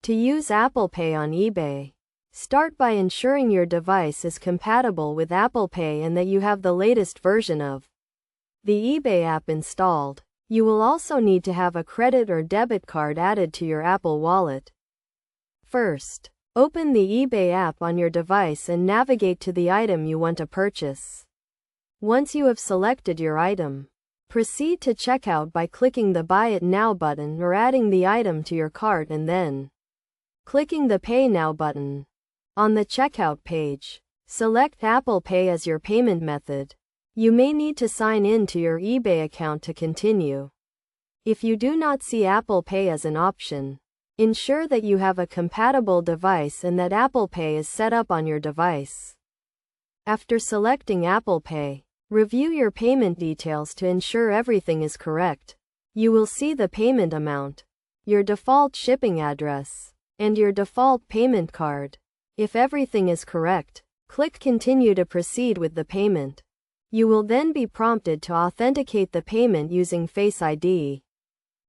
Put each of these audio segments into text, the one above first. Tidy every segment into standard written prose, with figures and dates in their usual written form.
To use Apple Pay on eBay, start by ensuring your device is compatible with Apple Pay and that you have the latest version of the eBay app installed. You will also need to have a credit or debit card added to your Apple Wallet. First, open the eBay app on your device and navigate to the item you want to purchase. Once you have selected your item, proceed to checkout by clicking the Buy It Now button or adding the item to your cart and then clicking the Pay Now button. On the checkout page, select Apple Pay as your payment method. You may need to sign in to your eBay account to continue. If you do not see Apple Pay as an option, ensure that you have a compatible device and that Apple Pay is set up on your device. After selecting Apple Pay, review your payment details to ensure everything is correct. You will see the payment amount, your default shipping address, and your default payment card. If everything is correct, click Continue to proceed with the payment. You will then be prompted to authenticate the payment using Face ID,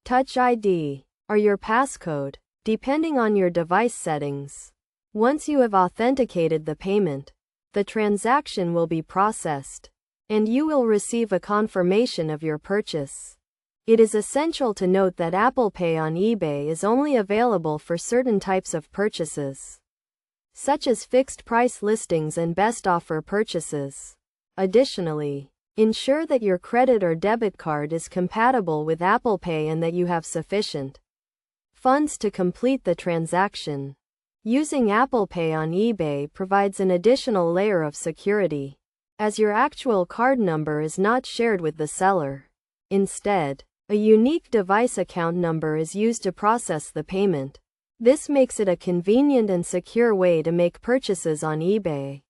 Touch ID, or your passcode, depending on your device settings. Once you have authenticated the payment, the transaction will be processed, and you will receive a confirmation of your purchase. It is essential to note that Apple Pay on eBay is only available for certain types of purchases, such as fixed price listings and best offer purchases. Additionally, ensure that your credit or debit card is compatible with Apple Pay and that you have sufficient funds to complete the transaction. Using Apple Pay on eBay provides an additional layer of security, as your actual card number is not shared with the seller. Instead, a unique device account number is used to process the payment. This makes it a convenient and secure way to make purchases on eBay.